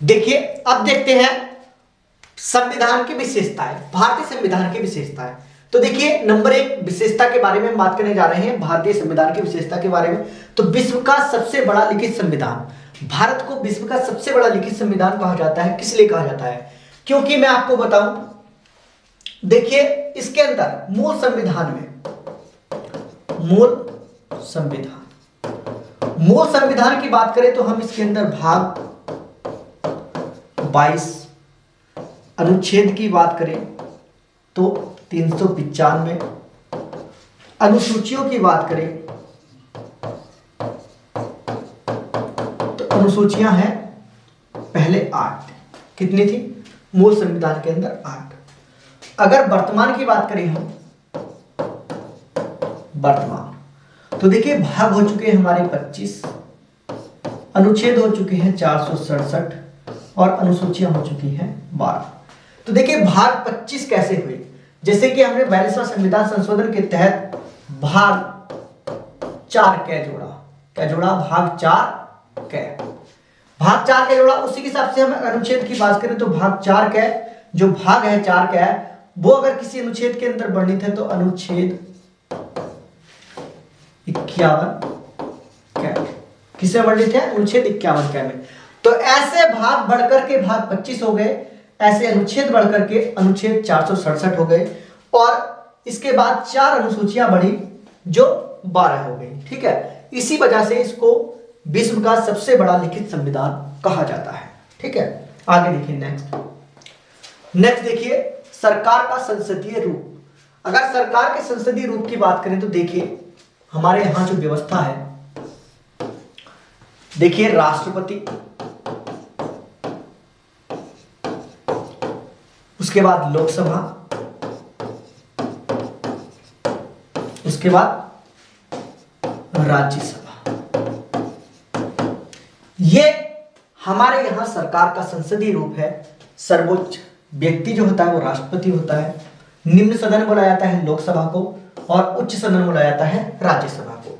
देखिए अब देखते हैं संविधान की विशेषताएं, भारतीय संविधान की विशेषताएं। तो देखिए नंबर 1 विशेषता के बारे में हम बात करने जा रहे हैं, भारतीय संविधान की विशेषता के बारे में। तो विश्व का सबसे बड़ा लिखित संविधान, भारत को विश्व का सबसे बड़ा लिखित संविधान कहा जाता है। किस लिए कहा जाता है? क्योंकि मैं आपको बताऊं, देखिए इसके अंदर मूल संविधान में, मूल संविधान की बात करें तो हम इसके अंदर भाग 22 अनुच्छेद की बात करें तो 395, अनुसूचियों की बात करें तो अनुसूचियां हैं पहले 8। कितनी थी मूल संविधान के अंदर? 8। अगर वर्तमान की बात करें हम, वर्तमान, तो देखिए भाग हो चुके हैं हमारे 25, अनुच्छेद हो चुके हैं 467 और अनुसूचियां हो चुकी हैं 12। तो देखिए भाग 25 कैसे हुए? जैसे कि हमने 42वां संविधान संशोधन के तहत भाग 4 कै जोड़ा। क्या जोड़ा? भाग 4 कै। भाग 4 कै जोड़ा। उसी के हिसाब से हम अनुच्छेद की बात करें तो भाग 4 कै, जो भाग है 4 कै, वो अगर किसी अनुच्छेद के अंदर वर्णित है तो अनुच्छेद 51 कै। किससे वर्णित है? अनुच्छेद 51 कै में। तो ऐसे भाग बढ़कर के भाग 25 हो गए, ऐसे अनुच्छेद बढ़कर के अनुच्छेद 467 हो गए, और इसके बाद 4 अनुसूचियां बढ़ी जो 12 हो गई। ठीक है, इसी वजह से इसको विश्व का सबसे बड़ा लिखित संविधान कहा जाता है। ठीक है, आगे देखिए नेक्स्ट देखिए सरकार का संसदीय रूप। अगर सरकार के संसदीय रूप की बात करें तो देखिए हमारे यहां जो व्यवस्था है, देखिए राष्ट्रपति, उसके बाद लोकसभा, उसके बाद राज्यसभा। ये हमारे यहां सरकार का संसदीय रूप है। सर्वोच्च व्यक्ति जो होता है वो राष्ट्रपति होता है, निम्न सदन बोला जाता है लोकसभा को, और उच्च सदन बोला जाता है राज्यसभा को।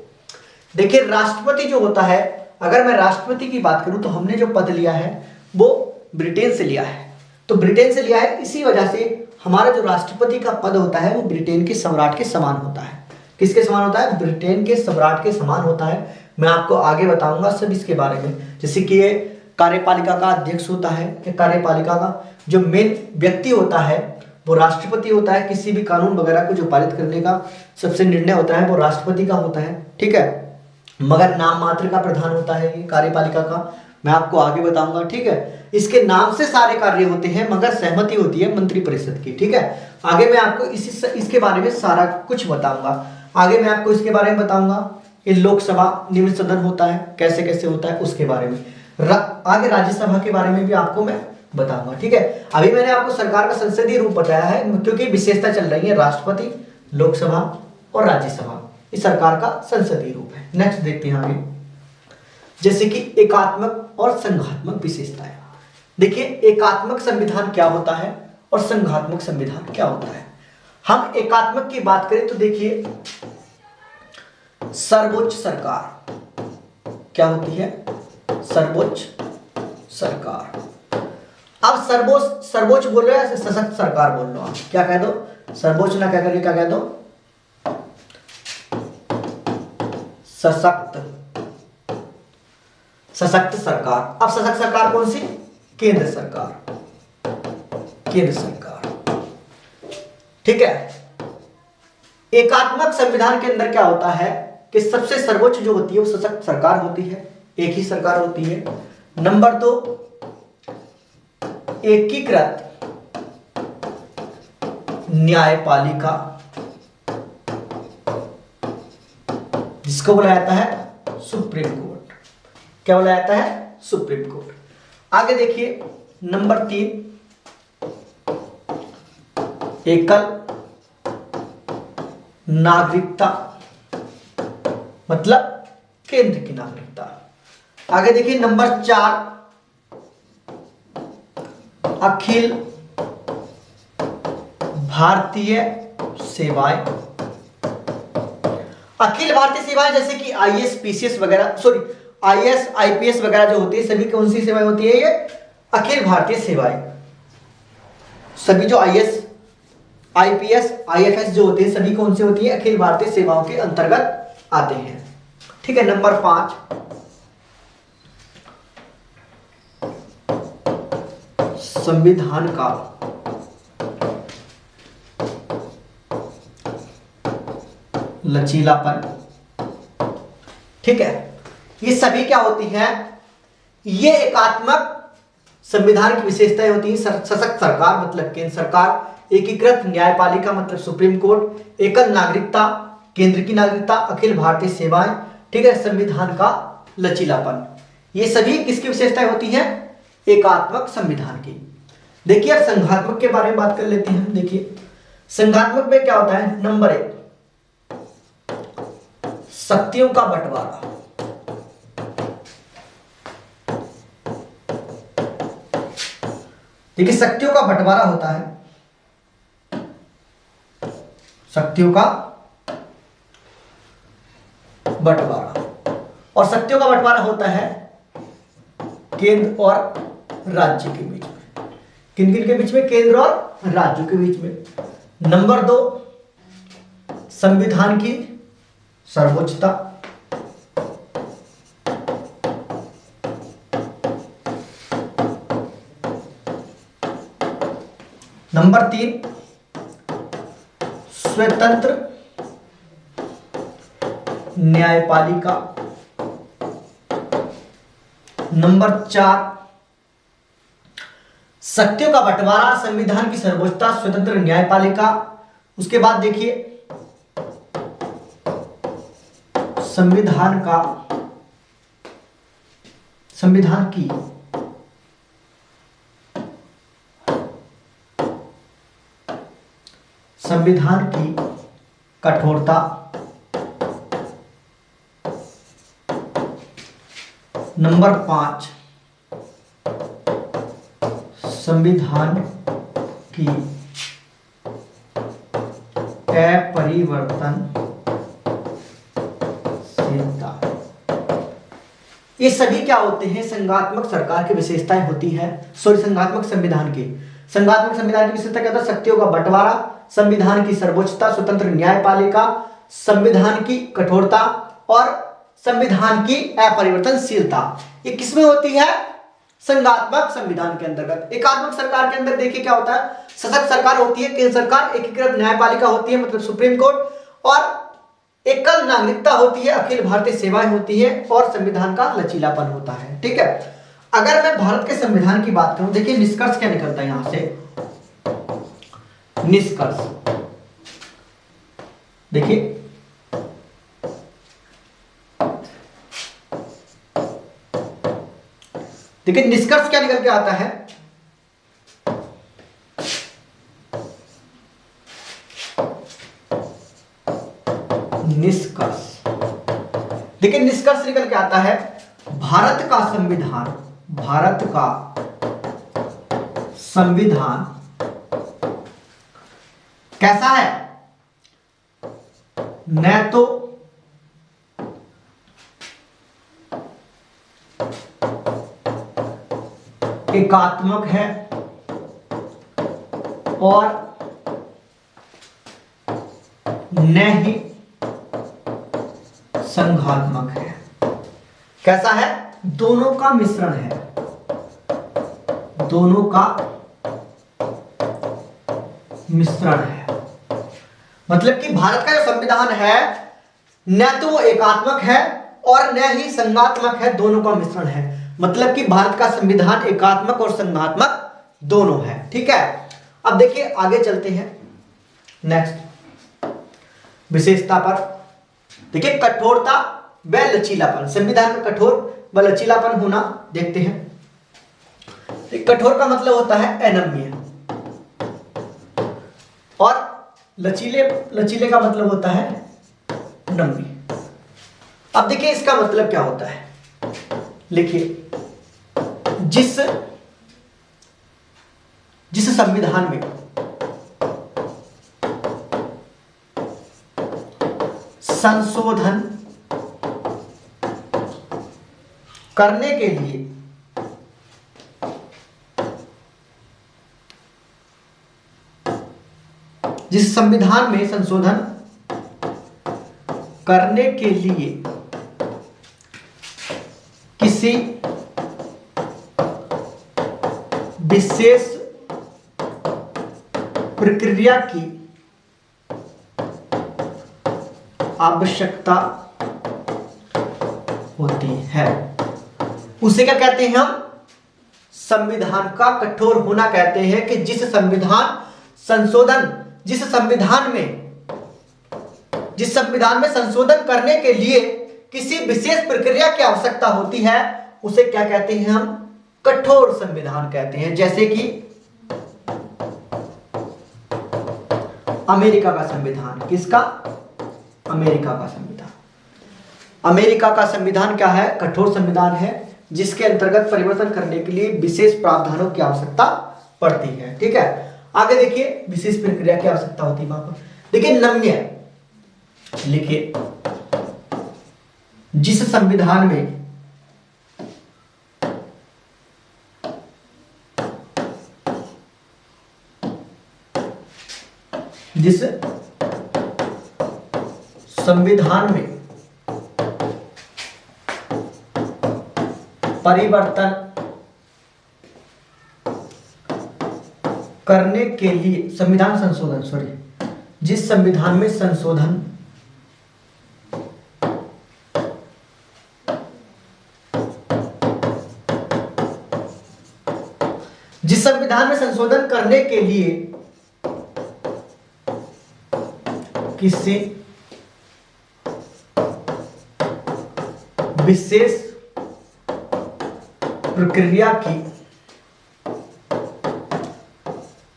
देखिए राष्ट्रपति जो होता है, अगर मैं राष्ट्रपति की बात करूं तो हमने जो पद लिया है वो ब्रिटेन से लिया है। तो ब्रिटेन से लिया है, इसी वजह से हमारा जो राष्ट्रपति का पद होता है वो ब्रिटेन के सम्राट के समान होता है। किसके समान होता है? ब्रिटेन के सम्राट के समान होता है। मैं आपको आगे बताऊंगा सब इसके बारे में। जैसे कि ये कार्यपालिका का अध्यक्ष होता है, कार्यपालिका का जो मेन व्यक्ति होता है वो राष्ट्रपति होता है। किसी भी कानून वगैरह को जो पारित करने का सबसे निर्णय होता है वो राष्ट्रपति का होता है। ठीक है, मगर नाम मात्र का प्रधान होता है ये कार्यपालिका का, मैं आपको आगे बताऊंगा। ठीक है, इसके नाम से सारे कार्य होते हैं मगर सहमति होती है मंत्रिपरिषद की। ठीक है, आगे मैं आपको इसके बारे में सारा कुछ बताऊंगा। आगे मैं आपको इसके बारे में बताऊंगा, ये लोकसभा निम्न सदन होता है, कैसे कैसे होता है उसके बारे में। आगे राज्यसभा के बारे में भी आपको मैं बताऊंगा। ठीक है, अभी मैंने आपको सरकार का संसदीय रूप बताया है क्योंकि विशेषता चल रही है राष्ट्रपति, लोकसभा और राज्यसभा, इस सरकार का संसदीय रूप है। नेक्स्ट देखते हैं आगे, जैसे कि एकात्मक और संघात्मक विशेषताएं। देखिए एकात्मक संविधान क्या होता है और संघात्मक संविधान क्या होता है। हम एकात्मक की बात करें तो देखिए सर्वोच्च सरकार क्या होती है? सर्वोच्च सरकार। अब सर्वोच्च बोल रहे हो, सशक्त सरकार बोल लो, आप क्या कह दो? सर्वोच्च ना कह करके क्या कह दो? सशक्त सरकार। अब सशक्त सरकार कौन सी? केंद्र सरकार, केंद्र सरकार। ठीक है, एकात्मक संविधान के अंदर क्या होता है कि सबसे सर्वोच्च जो होती है वो सशक्त सरकार होती है, एक ही सरकार होती है। नंबर 2, एकीकृत न्यायपालिका, जिसको बोला जाता है सुप्रीम कोर्ट। क्या बोला जाता है? Supreme court. आगे देखिए नंबर 3, एकल नागरिकता, मतलब केंद्र की नागरिकता। आगे देखिए नंबर 4, अखिल भारतीय सेवाएं। अखिल भारतीय सेवाएं जैसे कि आईएएस, पीसीएस वगैरह, सॉरी आईएएस, आईपीएस वगैरह जो होती है, सभी कौन सी सेवाएं होती है? ये अखिल भारतीय सेवाएं, सभी जो आईएएस, आईपीएस, आईएफएस जो होते हैं सभी कौन से होती है, अखिल भारतीय सेवाओं के अंतर्गत आते हैं। ठीक है, नंबर 5, संविधान का लचीलापन। ठीक है, ये सभी क्या होती हैं, ये एकात्मक संविधान की विशेषताएं होती हैं। सशक्त सरकार मतलब केंद्र सरकार, एकीकृत न्यायपालिका मतलब सुप्रीम कोर्ट, एकल नागरिकता, केंद्र की नागरिकता, अखिल भारतीय सेवाएं। ठीक है, संविधान का लचीलापन, ये सभी किसकी विशेषताएं होती हैं, एकात्मक संविधान की। देखिए अब संघात्मक के बारे में बात कर लेते हैं। देखिए संघात्मक में क्या होता है, नंबर 1, शक्तियों का बंटवारा। देखिए शक्तियों का बंटवारा होता है, शक्तियों का बंटवारा, और शक्तियों का बंटवारा होता है केंद्र और राज्य के बीच में। किन किन के बीच में, केंद्र और राज्यों के बीच में। नंबर 2, संविधान की सर्वोच्चता। नंबर 3, स्वतंत्र न्यायपालिका। नंबर 4, शक्तियों का बंटवारा, संविधान की सर्वोच्चता, स्वतंत्र न्यायपालिका। उसके बाद देखिए संविधान की कठोरता। नंबर 5, संविधान की अपरिवर्तनशीलता। ये सभी क्या होते हैं, संघात्मक सरकार की विशेषताएं होती है। संघात्मक संविधान की विशेषता क्या होता है, शक्तियों का बंटवारा, संविधान की सर्वोच्चता, स्वतंत्र न्यायपालिका, संविधान की कठोरता और संविधान की अपरिवर्तनशीलता। ये किसमें होती है, संघात्मक संविधान के अंतर्गत। एकात्मक सरकार के अंदर देखिए क्या होता है, सशक्त सरकार होती है, केंद्र सरकार, एकीकृत न्यायपालिका होती है मतलब सुप्रीम कोर्ट, और एकल नागरिकता होती है, अखिल भारतीय सेवाएं होती है, और संविधान का लचीलापन होता है। ठीक है, अगर मैं भारत के संविधान की बात करूं, देखिए निष्कर्ष क्या निकलता है यहां से। निष्कर्ष देखिए निष्कर्ष क्या निकल के आता है, निष्कर्ष निकल के आता है, भारत का संविधान कैसा है, न तो एकात्मक है और न ही संघात्मक है। कैसा है, दोनों का मिश्रण है, दोनों का मिश्रण है। मतलब कि भारत का जो संविधान है न तो वो एकात्मक है और न ही संघात्मक है, दोनों का मिश्रण है। मतलब कि भारत का संविधान एकात्मक और संघात्मक दोनों है। ठीक है, अब देखिए आगे चलते हैं नेक्स्ट विशेषता पर। देखिए कठोरता व लचीलापन, संविधान का कठोर व लचीलापन होना देखते हैं। कठोर का मतलब होता है अनम्य, और लचीले का मतलब होता है नम्य। अब देखिए इसका मतलब क्या होता है, लिखिए जिस संविधान में संशोधन करने के लिए जिस संविधान में संशोधन करने के लिए किसी विशेष प्रक्रिया की आवश्यकता होती है, उसे क्या कहते हैं हम? संविधान का कठोर होना कहते हैं कि जिस संविधान में संशोधन करने के लिए किसी विशेष प्रक्रिया की आवश्यकता होती है, उसे क्या कहते हैं हम? कठोर संविधान कहते हैं। जैसे कि अमेरिका का संविधान। किसका? अमेरिका का संविधान। अमेरिका का संविधान क्या है? कठोर संविधान है, जिसके अंतर्गत परिवर्तन करने के लिए विशेष प्रावधानों की आवश्यकता पड़ती है। ठीक है, आगे देखिए, विशेष प्रक्रिया की आवश्यकता होती है वहां पर। देखिए, नम्य लिखिए, जिस संविधान में परिवर्तन करने के लिए जिस संविधान में संशोधन करने के लिए किसी विशेष प्रक्रिया की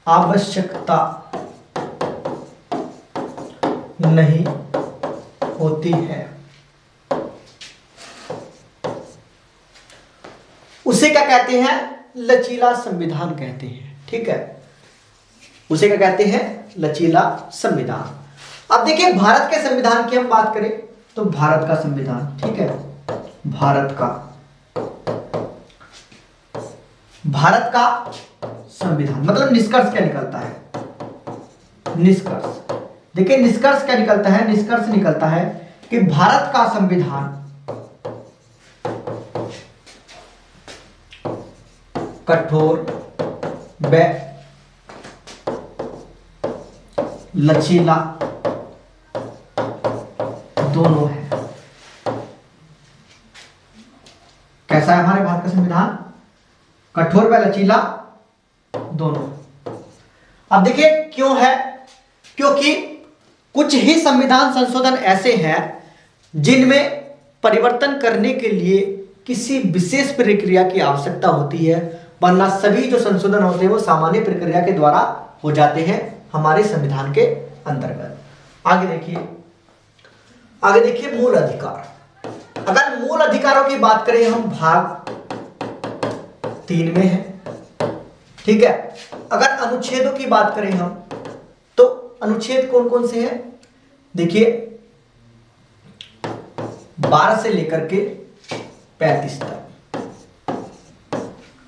आवश्यकता नहीं होती है, उसे क्या कहते हैं? लचीला संविधान कहते हैं। ठीक है, उसे क्या कहते हैं? लचीला संविधान। अब देखिए, भारत के संविधान की हम बात करें तो भारत का संविधान, ठीक है, भारत का संविधान मतलब निष्कर्ष क्या निकलता है? निष्कर्ष देखिए, निष्कर्ष क्या निकलता है? निष्कर्ष निकलता है कि भारत का संविधान कठोर व लचीला दोनों है। कैसा है हमारे भारत का संविधान? कठोर व लचीला दोनों। अब देखिए क्यों है? क्योंकि कुछ ही संविधान संशोधन ऐसे हैं जिनमें परिवर्तन करने के लिए किसी विशेष प्रक्रिया की आवश्यकता होती है, वरना सभी जो संशोधन होते हैं वो सामान्य प्रक्रिया के द्वारा हो जाते हैं हमारे संविधान के अंतर्गत। आगे देखिए मूल अधिकार। अगर मूल अधिकारों की बात करें हम, भाग 3 में है। ठीक है, अगर अनुच्छेदों की बात करें हम तो अनुच्छेद कौन कौन से हैं? देखिए 12 से लेकर के 35 तक।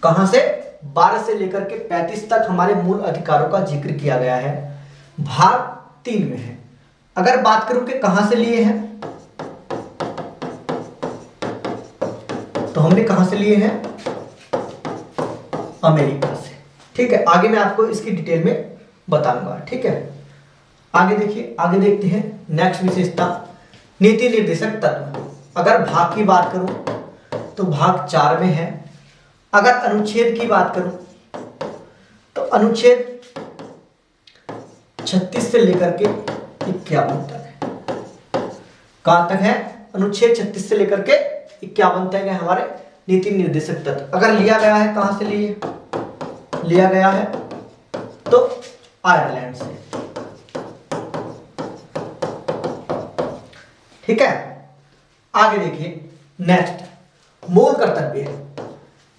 कहां से? 12 से लेकर के 35 तक हमारे मूल अधिकारों का जिक्र किया गया है, भाग 3 में है। अगर बात करूं कि कहां से लिए हैं, तो हमने कहां से लिए हैं? अमेरिका से। ठीक है, आगे मैं आपको इसकी डिटेल में बताऊंगा। ठीक है, आगे देखिए, आगे देखते हैं नेक्स्ट विशेषता, नीति निर्देशक तत्व। अगर भाग की बात करूं तो भाग 4 में है। अगर अनुच्छेद की बात करूं तो अनुच्छेद 36 से लेकर के 51 तक है। कहां तक है? अनुच्छेद 36 से लेकर के 51 तक है हमारे नीति निर्देशक तत्व। अगर लिया गया है, कहां से लिया गया है तो आयरलैंड से। ठीक है, आगे देखिए नेक्स्ट मूल कर्तव्य।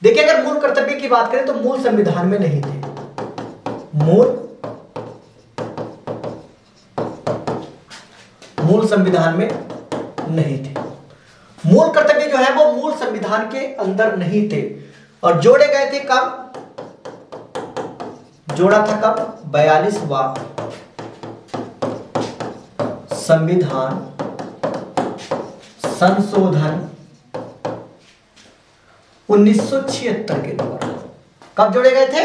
देखिए अगर मूल कर्तव्य की बात करें तो मूल संविधान में नहीं थे। मूल संविधान में नहीं थे। मूल कर्तव्य जो है वो मूल संविधान के अंदर नहीं थे और जोड़े गए थे कब? जोड़ा था कब? 42वां संविधान संशोधन 1976 के द्वारा कब जोड़े गए थे?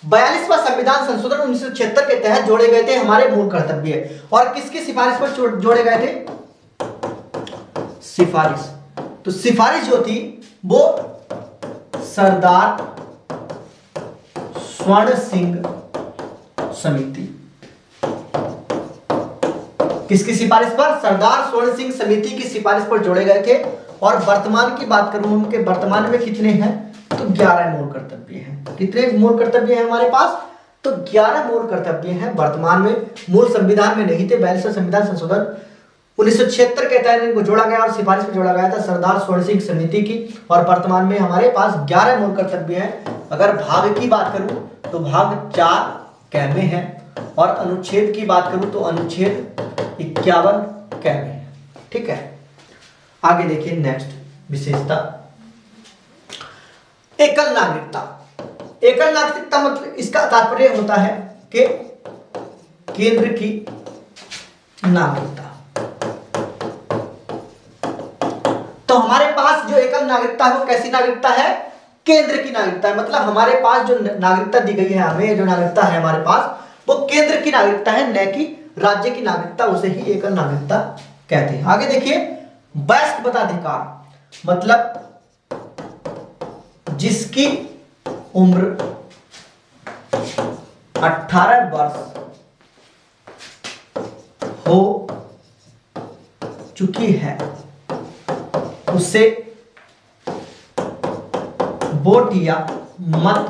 42वां संविधान संशोधन 1976 के तहत जोड़े गए थे हमारे मूल कर्तव्य। और किसकी सिफारिश पर जोड़े गए थे? सिफारिश। तो सिफारिश जो थी वो सरदार स्वर्ण सिंह समिति। किसकी सिफारिश पर? सरदार स्वर्ण सिंह समिति की सिफारिश पर जोड़े गए थे। और वर्तमान की बात करूं उनके, वर्तमान में कितने हैं? तो 11 मूल कर्तव्य हैं। कितने मूल कर्तव्य हैं हमारे पास? तो 11 मूल कर्तव्य हैं वर्तमान में। मूल संविधान में नहीं थे। 42वां संविधान संशोधन 1976 के तहत इनको जोड़ा गया और सिफारिश में जोड़ा गया था सरदार स्वर्ण सिंह समिति की। और वर्तमान में हमारे पास 11 मूल कर्तव्य हैं। अगर भाग की बात करूं तो भाग 4 कै में है। और अनुच्छेद की बात करूं तो अनुच्छेद 51 कै में है। ठीक है, आगे देखिए नेक्स्ट विशेषता, एकल नागरिकता। एकल नागरिकता मतलब इसका तात्पर्य होता है कि केंद्र की नागरिकता। तो हमारे पास जो एकल नागरिकता है वो कैसी नागरिकता है? केंद्र की नागरिकता है। मतलब हमारे पास जो नागरिकता दी गई है हमें, जो नागरिकता है हमारे पास वो केंद्र की नागरिकता है, न कि राज्य की नागरिकता। उसे ही एकल नागरिकता कहते हैं। आगे देखिए, वयस्क मताधिकार मतलब जिसकी उम्र 18 वर्ष हो चुकी है उसे वोट या मत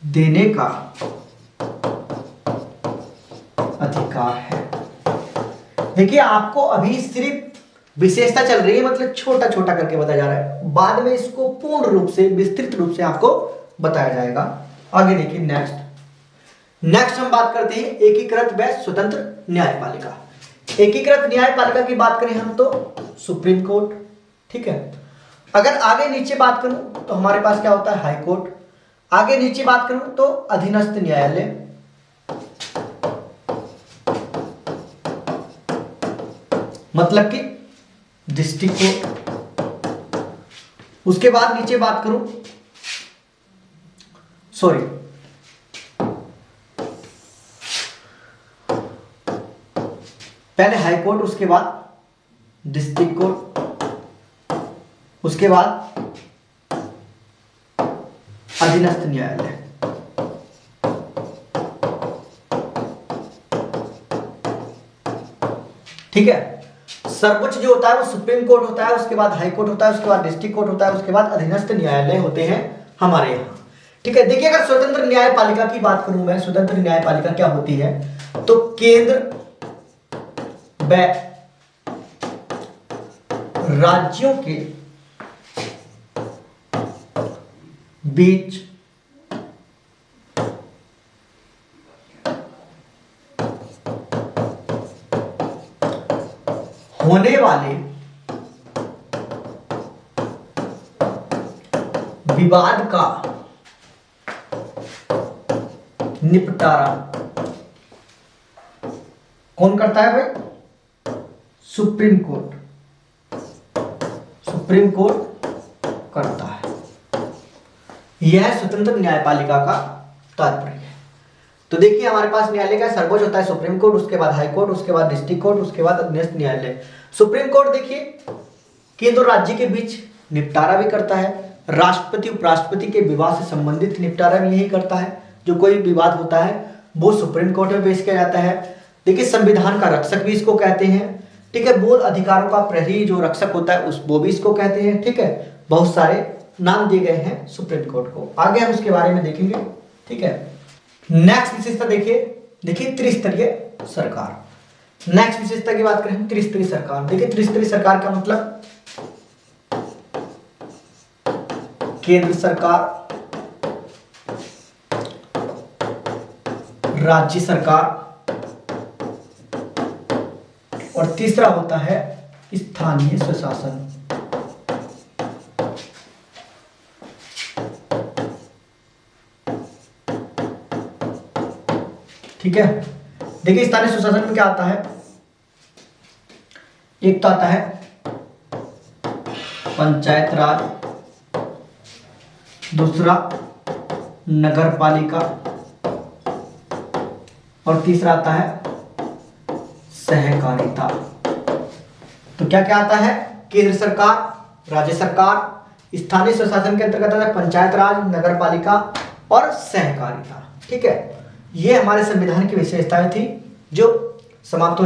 देने का अधिकार है। देखिए, आपको अभी सिर्फ विशेषता चल रही है, मतलब छोटा छोटा करके बताया जा रहा है। बाद में इसको पूर्ण रूप से, विस्तृत रूप से आपको बताया जाएगा। आगे देखिए नेक्स्ट हम बात करते हैं एकीकृत व स्वतंत्र न्यायपालिका। एकीकृत न्यायपालिका की बात करें हम तो सुप्रीम कोर्ट। ठीक है, अगर आगे नीचे बात करूं तो हमारे पास क्या होता है? High court. आगे नीचे बात करूं तो अधीनस्थ न्यायालय। मतलब कि डिस्ट्रिक्ट कोर्ट। उसके बाद नीचे बात करूं, सॉरी, पहले हाई कोर्ट, उसके बाद डिस्ट्रिक्ट कोर्ट, उसके बाद अधीनस्थ न्यायालय। ठीक है, सर्वोच्च जो होता है वो सुप्रीम कोर्ट होता है, उसके बाद हाई कोर्ट होता है, उसके बाद डिस्ट्रिक्ट कोर्ट होता है, उसके बाद अधीनस्थ न्यायालय होते हैं हमारे यहाँ। ठीक है, देखिए अगर स्वतंत्र न्यायपालिका की बात करूं मैं, स्वतंत्र न्यायपालिका क्या होती है? तो केंद्र व राज्यों के बीच होने वाले विवाद का निपटारा कौन करता है भाई? Supreme court. सुप्रीम कोर्ट करता है। यह स्वतंत्र न्यायपालिका का तात्पर्य है। तो देखिए हमारे पास न्यायालय का सर्वोच्च होता है सुप्रीम कोर्ट, उसके बाद हाई कोर्ट, उसके बाद डिस्ट्रिक्ट कोर्ट, उसके बाद अधीनस्थ न्यायालय। सुप्रीम कोर्ट देखिए केंद्र और राज्य के बीच निपटारा भी करता है। राष्ट्रपति उपराष्ट्रपति के विवाद से संबंधित निपटारा भी यही करता है। जो कोई विवाद होता है वो सुप्रीम कोर्ट में पेश किया जाता है। देखिए संविधान का रक्षक भी इसको कहते हैं। ठीक है, मूल अधिकारों का प्रहरी जो रक्षक होता है उस वो भी इसको कहते हैं। ठीक है, बहुत सारे नाम दिए गए हैं सुप्रीम कोर्ट को। आगे हम उसके बारे में देखेंगे। ठीक है, नेक्स्ट विशेषता देखिए त्रिस्तरीय सरकार। नेक्स्ट विशेषता की बात करें त्रिस्तरीय सरकार। देखिए त्रिस्तरीय सरकार का मतलब केंद्र सरकार, राज्य सरकार और तीसरा होता है स्थानीय स्वशासन। ठीक है, देखिए स्थानीय स्वशासन में क्या आता है? एक तो आता है पंचायत राज, दूसरा नगर पालिका और तीसरा आता है सहकारिता। तो क्या क्या आता है? केंद्र सरकार, राज्य सरकार, स्थानीय स्वशासन के अंतर्गत आता है पंचायत राज, नगर पालिका और सहकारिता। ठीक है, ये हमारे संविधान की विशेषताएं थी जो समाप्त हो